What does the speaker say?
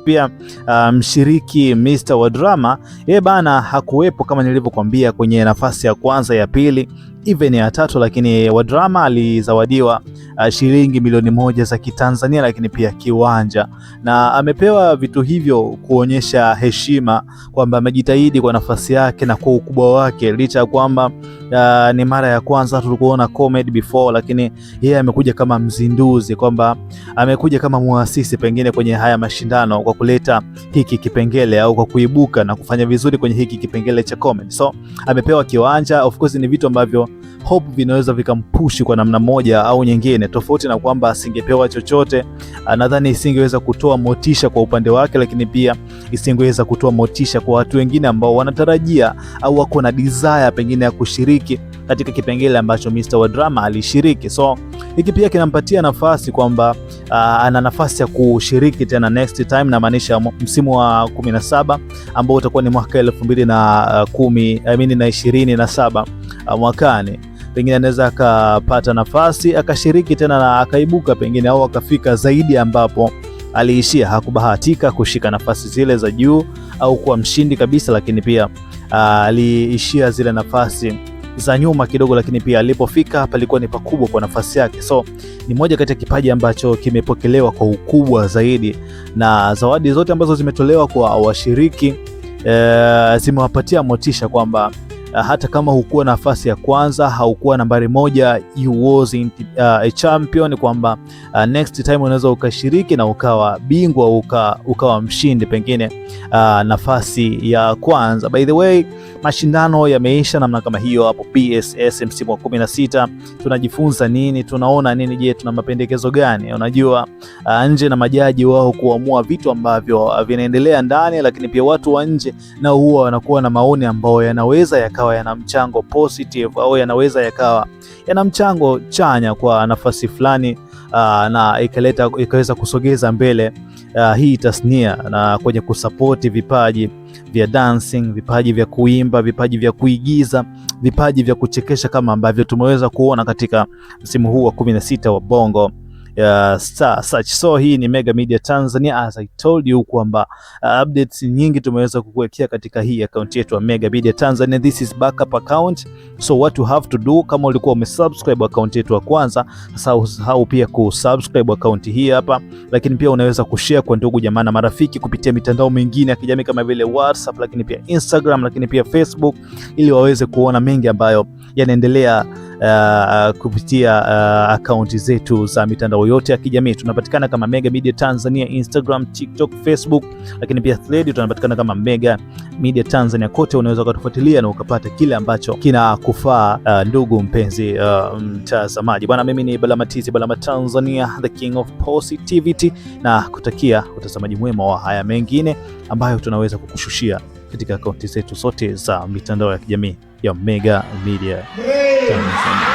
pia mshiriki Mr. wa drama yeye bana hakuwepo kama nilivyokuambia kwenye nafasi ya kwanza, ya pili, even ya tatu, lakini wa drama alizawadiwa shilingi milioni 1 za Kitanzania, lakini pia kiwanja, na amepewa vitu hivyo kuonyesha heshima kwamba amejitahidi kwa nafasi yake na kwa ukubwa wake, licha ya kwamba ni mara ya kwanza tulikuona comedy before, lakini yeye amekuja kama mzinduzi, kwamba amekuja kama muasisi pengine kwenye haya mashindano kwa kuleta hiki kipengele au kwa kuibuka na kufanya vizuri kwenye hiki kipengele cha comedy. So amepewa kiwanja, of course ni vitu ambavyo hope vinaweza vikampushi kwa namna moja au nyingine, tofauti na kwamba asingepewa chochote. Nadhani isingeweza kutoa motisha kwa upande wake, lakini pia isingeweza kutoa motisha kwa watu wengine ambao wanatarajia au wako na desire pengine ya kushiriki katika kipengele ambacho Mr. wa drama alishiriki. So hiki pia kinampatia nafasi kwamba ana nafasi ya kushiriki tena next time, na maanisha msimu wa 17 ambao utakuwa ni mwaka 2027 mwakani, pengine anaweza akapata nafasi akashiriki tena na akaibuka pengine, au akafika zaidi ambapo aliishia. Hakubahatika kushika nafasi zile za juu au kuwa mshindi kabisa, lakini pia aliishia zile nafasi za nyuma kidogo, lakini pia alipofika palikuwa ni pakubwa kwa nafasi yake. So ni moja kati ya kipaji ambacho kimepokelewa kwa ukubwa zaidi, na zawadi zote ambazo zimetolewa kwa washiriki zimewapatia motisha kwamba hata kama hukuwa nafasi ya kwanza, haukuwa nambari 1, you wasn't a champion, kwamba next time unaweza ukashiriki na ukawa bingwa, ukawa mshindi pengine nafasi ya kwanza. By the way, mashindano yameisha namna kama hiyo hapo PSS msimu wa 16. Tunajifunza nini? Tunaona nini? Je, tuna mapendekezo gani? Unajua nje na majaji wao kuamua vitu ambavyo vinaendelea ndani, lakini pia watu wa nje na huwa wanakuwa na maoni ambayo yanaweza yakawa yana mchango positive au yanaweza yakawa yana mchango chanya kwa nafasi fulani, na ikaweza kusogeza mbele hii tasnia na kwenye kusapoti vipaji vya dancing, vipaji vya kuimba, vipaji vya kuigiza, vipaji vya kuchekesha kama ambavyo tumeweza kuona katika msimu huu wa 16 wa Bongo Star Search. So hii ni Mega Media Tanzania, as I told you kwamba updates nyingi tumeweza kukuwekea katika hii account yetu ya Mega Media Tanzania. This is backup account, so what you have to do, kama ulikuwa umesubscribe account yetu ya kwanza, sasa usahau pia kusubscribe account hii hapa, lakini pia unaweza kushare kwa ndugu jamaa na marafiki kupitia mitandao mingine ya kijamii kama vile WhatsApp, lakini pia Instagram, lakini pia Facebook, ili waweze kuona mengi ambayo yanaendelea kupitia akaunti zetu za mitandao yote ya kijamii. Tunapatikana kama Mega Media Tanzania, Instagram, TikTok, Facebook, lakini pia Thread tunapatikana kama Mega Media Tanzania. Kote unaweza kutufuatilia na ukapata kile ambacho kinakufaa, ndugu mpenzi mtazamaji. Bwana, mimi ni Balamatizi, Balama Tanzania, the king of positivity, na kutakia utazamaji mwema wa haya mengine ambayo tunaweza kukushushia katika akaunti zetu zote za mitandao ya kijamii ya Mega Media Tanzania.